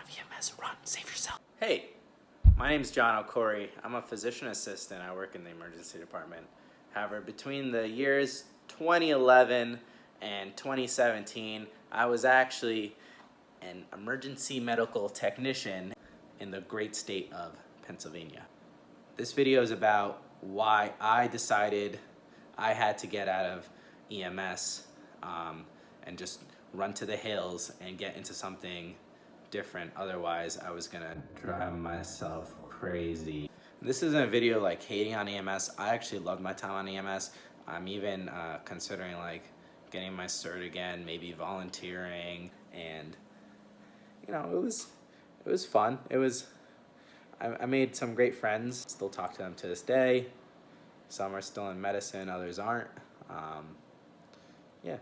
of EMS, run, save yourself. Hey, my name's John O'Corey. I'm a physician assistant. I work in the emergency department. However, between the years 2011 and 2017, I was actually an emergency medical technician in the great state of Pennsylvania. This video is about why I decided I had to get out of EMS and just run to the hills and get into something different. Otherwise, I was gonna drive myself crazy. This isn't a video like hating on EMS. I actually loved my time on EMS. I'm even considering like getting my cert again, maybe volunteering, and you know, it was fun. I made some great friends. Still talk to them to this day. Some are still in medicine, others aren't. Yeah.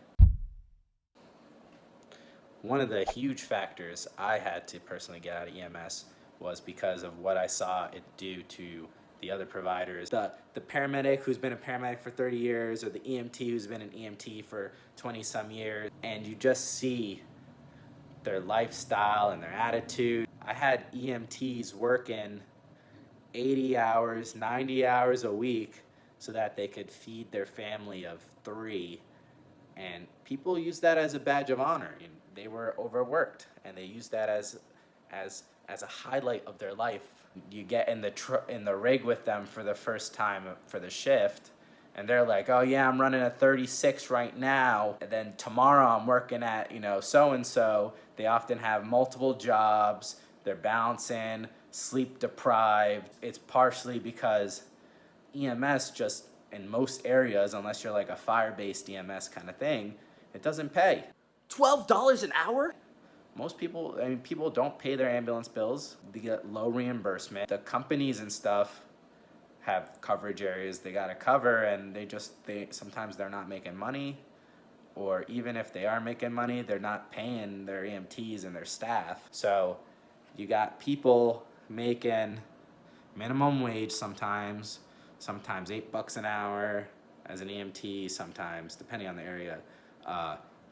One of the huge factors I had to personally get out of EMS was because of what I saw it do to the other providers. The paramedic who's been a paramedic for 30 years, or the EMT who's been an EMT for 20 some years, and you just see their lifestyle and their attitude. I had EMTs working 80 hours, 90 hours a week so that they could feed their family of 3. And people use that as a badge of honor. They were overworked, and they used that as a highlight of their life. You get in the rig with them for the first time for the shift, and they're like, "Oh yeah, I'm running a 36 right now, and then tomorrow I'm working at so and so." They often have multiple jobs. They're bouncing, sleep deprived. It's partially because EMS just in most areas, unless you're like a fire-based EMS kind of thing, it doesn't pay. $12 an hour? Most people, people don't pay their ambulance bills. They get low reimbursement. The companies and stuff have coverage areas they gotta cover, and sometimes they're not making money, or even if they are making money, they're not paying their EMTs and their staff. So you got people making minimum wage sometimes $8 an hour as an EMT, sometimes, depending on the area,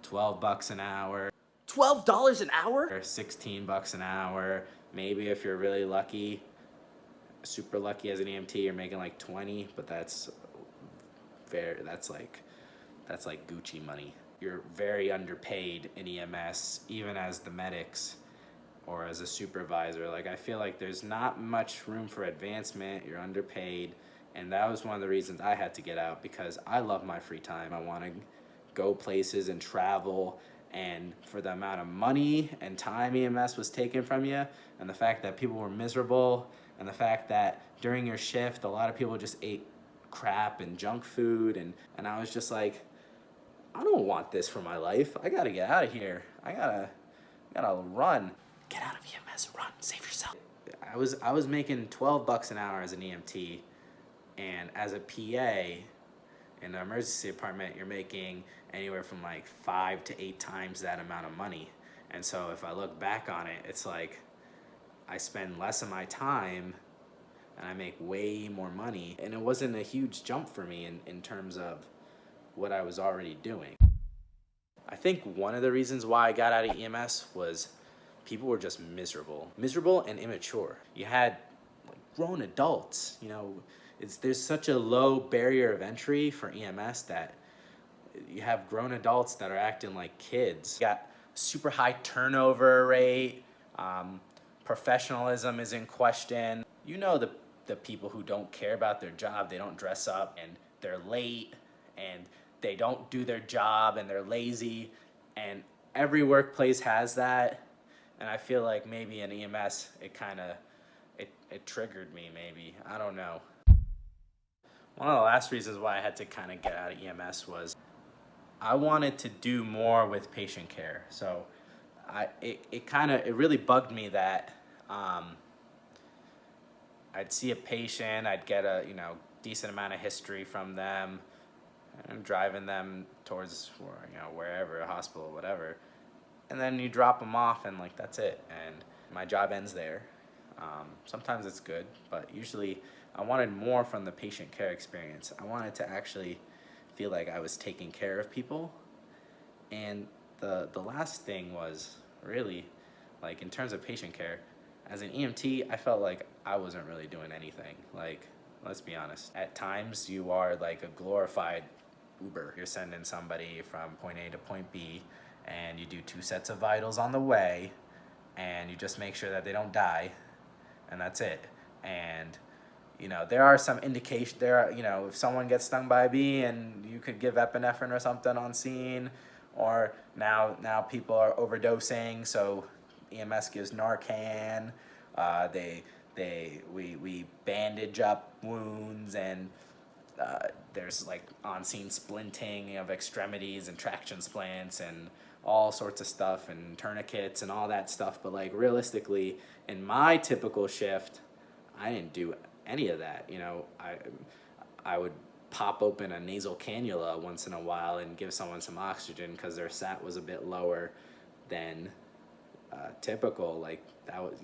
$12 an hour. $12 an hour? Or $16 an hour. Maybe if you're really lucky, super lucky as an EMT, you're making like 20, but that's like Gucci money. You're very underpaid in EMS, even as the medics or as a supervisor. Like, I feel like there's not much room for advancement. You're underpaid. And that was one of the reasons I had to get out, because I love my free time. I want to go places and travel, and for the amount of money and time EMS was taken from you, and the fact that people were miserable, and the fact that during your shift a lot of people just ate crap and junk food, and I was just like, I don't want this for my life. I gotta get out of here. I gotta run. Get out of EMS, run, save yourself. I was making $12 an hour as an EMT, and as a PA in the emergency department, you're making anywhere from like 5 to 8 times that amount of money. And so if I look back on it, it's like I spend less of my time and I make way more money. And it wasn't a huge jump for me in terms of what I was already doing. I think one of the reasons why I got out of EMS was people were just miserable and immature. You had like grown adults, there's such a low barrier of entry for EMS that you have grown adults that are acting like kids. You got super high turnover rate. Professionalism is in question. The people who don't care about their job, they don't dress up, and they're late, and they don't do their job, and they're lazy, and every workplace has that. And I feel like maybe in EMS, it triggered me, maybe. I don't know. One of the last reasons why I had to kind of get out of EMS was I wanted to do more with patient care. So it really bugged me that I'd see a patient, I'd get a decent amount of history from them, and driving them towards wherever, a hospital, whatever, and then you drop them off and like that's it, and my job ends there. Sometimes it's good, but usually I wanted more from the patient care experience. I wanted to actually feel like I was taking care of people. And the last thing was really like in terms of patient care, as an EMT, I felt like I wasn't really doing anything. Like, let's be honest. At times, you are like a glorified Uber. You're sending somebody from point A to point B, and you do 2 sets of vitals on the way, and you just make sure that they don't die, and that's it. And you know, there are some indication there are, you know, if someone gets stung by a bee, and you could give epinephrine or something on scene, or now people are overdosing, so EMS gives Narcan. We bandage up wounds, and there's like on-scene splinting of extremities and traction splants and all sorts of stuff and tourniquets and all that stuff. But like realistically, in my typical shift, I didn't do any of that. You know, I would pop open a nasal cannula once in a while and give someone some oxygen because their sat was a bit lower than typical. Like that was,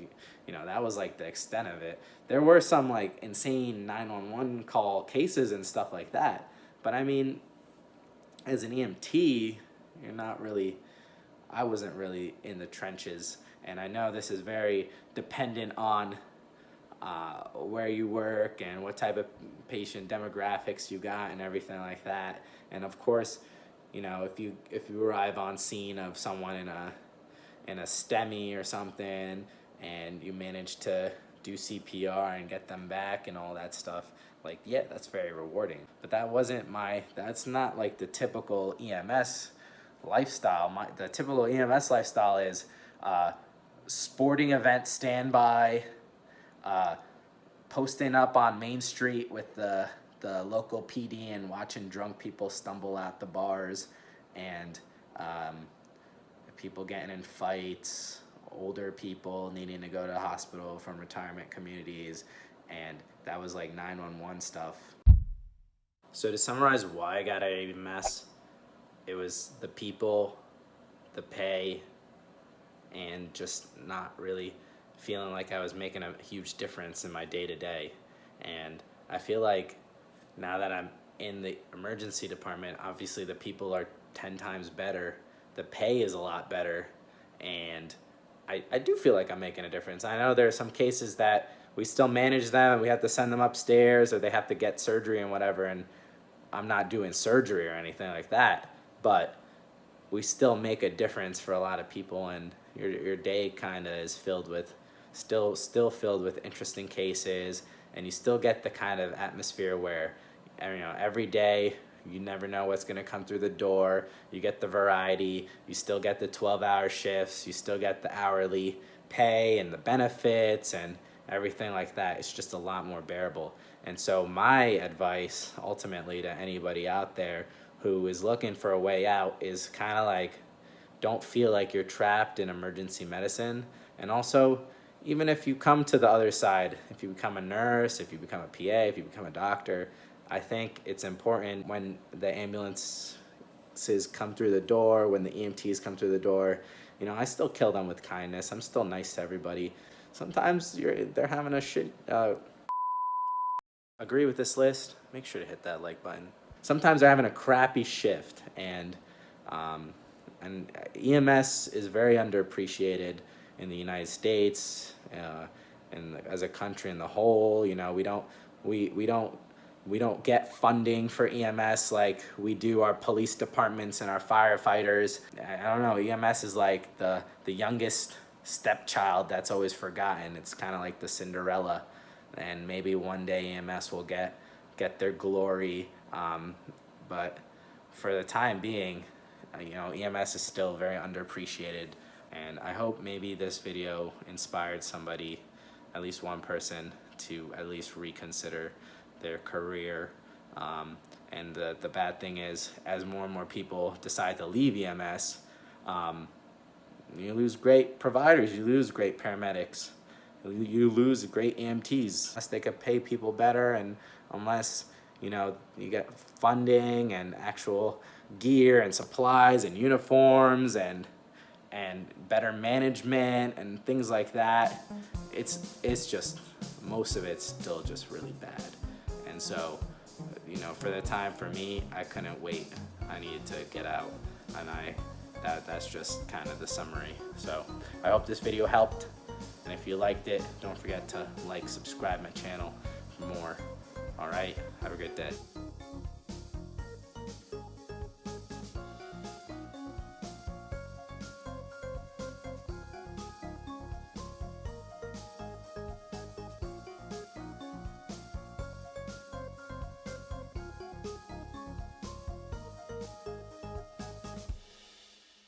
you know, that was like the extent of it. There were some like insane 911 call cases and stuff like that, but I mean, as an EMT, you're not really, I wasn't really in the trenches. And I know this is very dependent on where you work and what type of patient demographics you got and everything like that. And of course, you know, if you arrive on scene of someone in a STEMI or something, and you manage to do CPR and get them back and all that stuff, like, yeah, that's very rewarding. But that's not like the typical EMS lifestyle. The typical EMS lifestyle is sporting event standby, posting up on Main Street with the local PD and watching drunk people stumble out the bars, and people getting in fights, older people needing to go to the hospital from retirement communities, and that was like 911 stuff. So to summarize why I got out of EMS, it was the people, the pay, and just not really feeling like I was making a huge difference in my day-to-day. And I feel like now that I'm in the emergency department, obviously the people are 10 times better, the pay is a lot better, and I do feel like I'm making a difference. I know there are some cases that we still manage them and we have to send them upstairs, or they have to get surgery and whatever, and I'm not doing surgery or anything like that, but we still make a difference for a lot of people, and your day kind of is filled with, still filled with interesting cases, and you still get the kind of atmosphere where, you know, every day you never know what's going to come through the door. You get the variety, you still get the 12-hour shifts, you still get the hourly pay and the benefits and everything like that. It's just a lot more bearable. And so my advice ultimately to anybody out there who is looking for a way out is kind of like, don't feel like you're trapped in emergency medicine. And also, even if you come to the other side, if you become a nurse, if you become a PA, if you become a doctor, I think it's important when the ambulances come through the door, when the EMTs come through the door, you know, I still kill them with kindness. I'm still nice to everybody. Sometimes they're having a shit. Agree with this list? Make sure to hit that like button. Sometimes they're having a crappy shift, and EMS is very underappreciated in the United States, and as a country in the whole. You know, we don't get funding for EMS like we do our police departments and our firefighters. I don't know, EMS is like the youngest stepchild that's always forgotten. It's kind of like the Cinderella, and maybe one day EMS will get their glory, but for the time being, you know, EMS is still very underappreciated. And I hope maybe this video inspired somebody, at least one person, to at least reconsider their career. And the bad thing is, as more and more people decide to leave EMS, you lose great providers, you lose great paramedics, you lose great EMTs. Unless they could pay people better, and unless, you know, you get funding and actual gear and supplies and uniforms and better management and things like that, it's just, most of it's still just really bad. And so, you know, for the time, for me, I couldn't wait. I needed to get out, and I that's just kind of the summary. So I hope this video helped, and if you liked it, don't forget to like, subscribe my channel for more. All right, have a great day.